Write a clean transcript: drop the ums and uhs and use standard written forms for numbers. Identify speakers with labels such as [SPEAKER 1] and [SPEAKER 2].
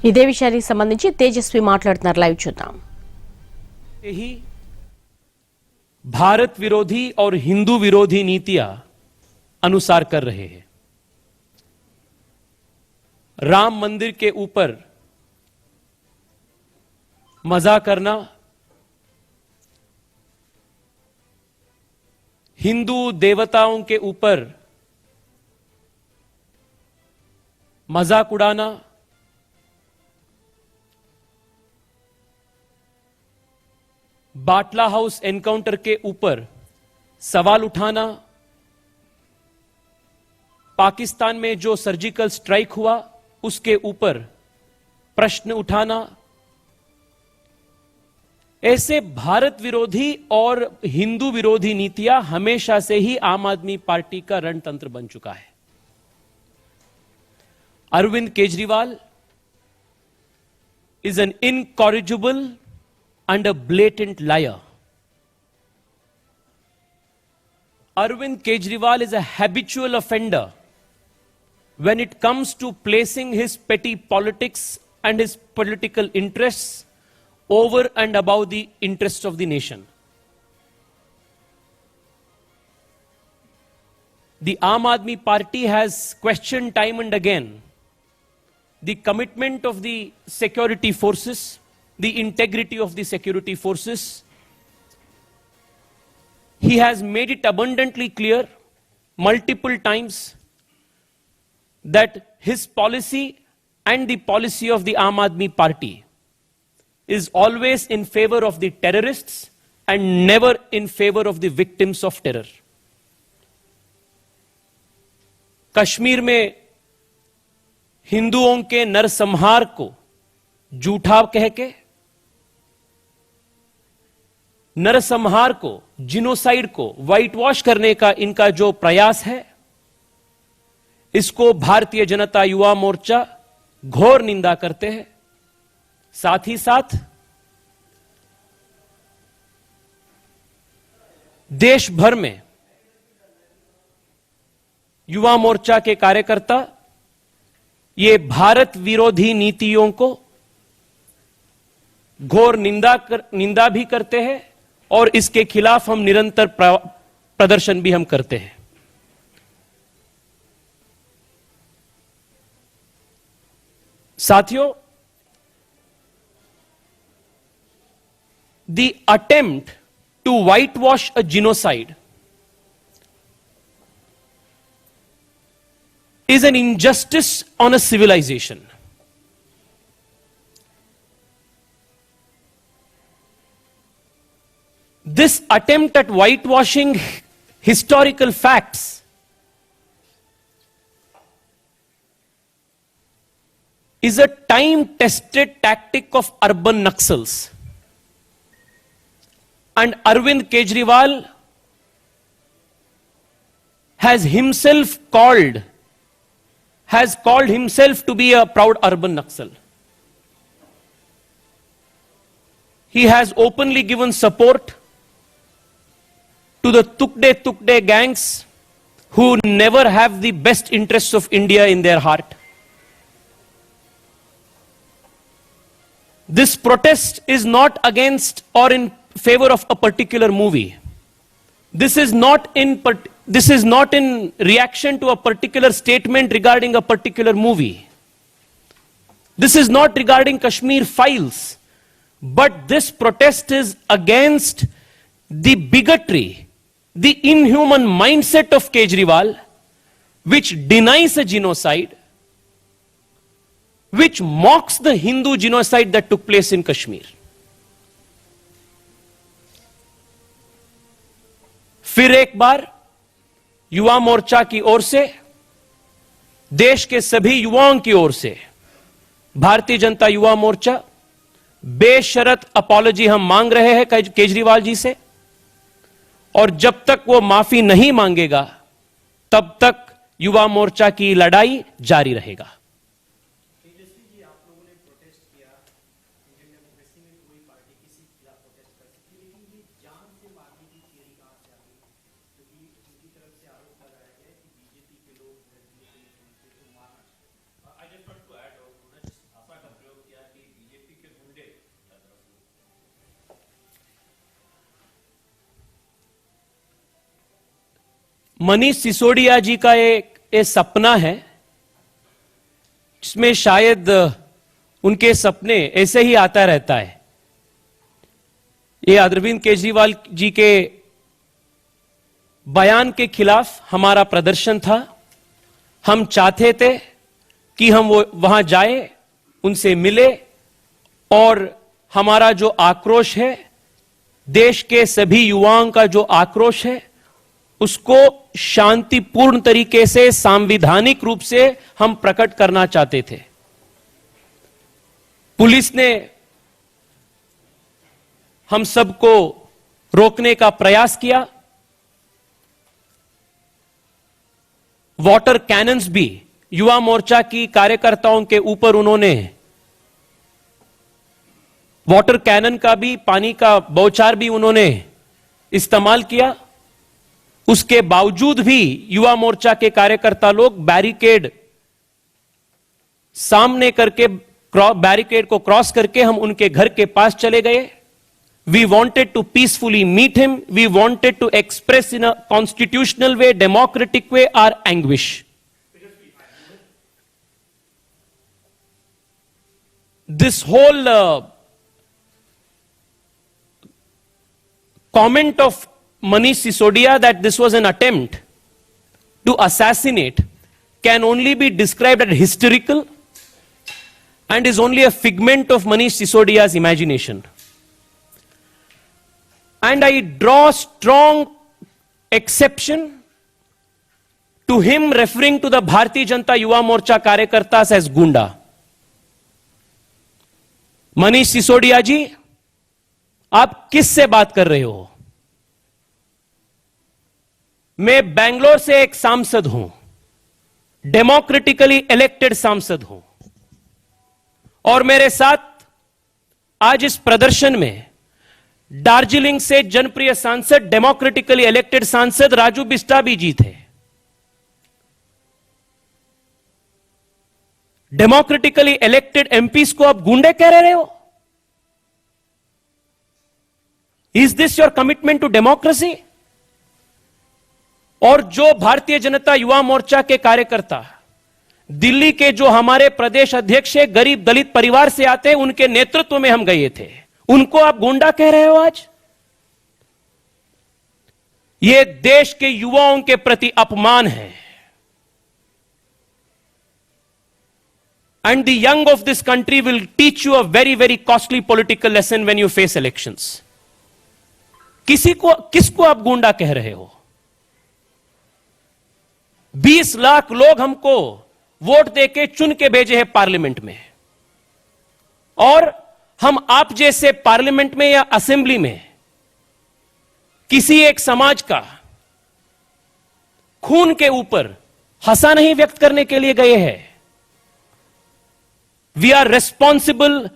[SPEAKER 1] ఇదే విషయానికి సంబంధించి తేజస్వి మాట్లాడుతున్నారు, లైవ్ చూద్దాం.
[SPEAKER 2] ही भारत विरोधी और हिंदू विरोधी नीतियां अनुसार कर रहे हैं. राम मंदिर के ऊपर मजा करना, हिंदू देवताओं के ऊपर मजाक उड़ाना, बाटला हाउस एनकाउंटर के ऊपर सवाल उठाना, पाकिस्तान में जो सर्जिकल स्ट्राइक हुआ उसके ऊपर प्रश्न उठाना, ऐसे भारत विरोधी और हिंदू विरोधी नीतियां हमेशा से ही आम आदमी पार्टी का रणतंत्र बन चुका है. Arvind Kejriwal is an incorrigible and a blatant liar. Arvind Kejriwal is a habitual offender when it comes to placing his petty politics and his political interests over and above the interests of the nation. The Aam Aadmi Party has questioned time and again the commitment of the security forces, the integrity of the security forces. He has made it abundantly clear multiple times that his policy and the policy of the Aam Aadmi Party is always in favor of the terrorists and never in favor of the victims of terror. Kashmir में हिंदुओं के नरसंहार को झूठा कह के, नरसंहार को, जिनोसाइड को व्हाइट वॉश करने का इनका जो प्रयास है, इसको भारतीय जनता युवा मोर्चा घोर निंदा करते हैं. साथ ही साथ देश भर में युवा मोर्चा के कार्यकर्ता ये भारत विरोधी नीतियों को घोर निंदा भी करते हैं और इसके खिलाफ हम निरंतर प्रदर्शन भी हम करते हैं. साथियों, the attempt to whitewash a genocide is an injustice on a civilization. This attempt at whitewashing historical facts is a time-tested tactic of urban Naxals. And Arvind Kejriwal has called himself to be a proud urban Naxal. He has openly given support to the Tukde gangs who never have the best interests of India in their heart. This protest is not against or in favor of a particular movie. This is not in reaction to a particular statement regarding a particular movie. This is not regarding Kashmir Files. But this protest is against the bigotry, the inhuman mindset of Kejriwal, which denies a genocide, which mocks the Hindu genocide that took place in Kashmir. फिर एक बार युवा मोर्चा की ओर से, देश के सभी युवाओं की ओर से भारतीय जनता युवा मोर्चा बेशर्त अपॉलॉजी हम मांग रहे हैं केजरीवाल जी से, और जब तक वो माफी नहीं मांगेगा तब तक युवा मोर्चा की लड़ाई जारी रहेगा.
[SPEAKER 3] I just want to add, just भाषा का प्रयोग
[SPEAKER 2] मनीष सिसोदिया जी का एक सपना है जिसमें शायद उनके सपने ऐसे ही आता रहता है। ये अरविंद केजरीवाल जी के बयान के खिलाफ हमारा प्रदर्शन था। हम चाहते थे कि हम वो वहां जाए, उनसे मिले और हमारा जो आक्रोश है, देश के सभी युवाओं का जो आक्रोश है, उसको शांतिपूर्ण तरीके से, संवैधानिक रूप से हम प्रकट करना चाहते थे। पुलिस ने हम सबको रोकने का प्रयास किया। वाटर कैनन्स भी युवा मोर्चा की कार्यकर्ताओं के ऊपर उन्होंने वाटर कैनन का भी, पानी का बौछार भी उन्होंने इस्तेमाल किया। उसके बावजूद भी युवा मोर्चा के कार्यकर्ता लोग बैरिकेड सामने करके, बैरिकेड को क्रॉस करके हम उनके घर के पास चले गए। We wanted to peacefully meet him, we wanted to express in a constitutional way, democratic way our anguish. This whole comment of Manish Sisodia that this was an attempt to assassinate can only be described as hysterical and is only a figment of Manish Sisodia's imagination. And I draw strong exception to him referring to the Bharatiya Janata Yuva Morcha Karyakartas as Gunda. Manish Sisodia ji, आप किससे बात कर रहे हो? मैं बेंगलोर से एक सांसद हूं, डेमोक्रेटिकली इलेक्टेड सांसद हूं, और मेरे साथ आज इस प्रदर्शन में दार्जिलिंग से जनप्रिय सांसद, डेमोक्रेटिकली इलेक्टेड सांसद राजू बिस्टा जी थे। डेमोक्रेटिकली इलेक्टेड एमपीज को आप गुंडे कह रहे हो? Is this your commitment to democracy? और जो भारतीय जनता युवा मोर्चा के कार्यकर्ता दिल्ली के जो हमारे प्रदेश अध्यक्ष है, गरीब दलित परिवार से आते हैं, उनके नेतृत्व में हम गए थे, उनको आप गुंडा कह रहे हो आज? ये देश के युवाओं के प्रति अपमान है। And the young of this country will teach you a very, very costly political lesson when you face elections. किसको आप गुंडा कह रहे हो? 20 लाख लोग हमको वोट देके चुन के भेजे हैं पार्लियामेंट में, और हम आप जैसे पार्लियामेंट में या असेंबली में किसी एक समाज का खून के ऊपर हंसा नहीं व्यक्त करने के लिए गए हैं। We are responsible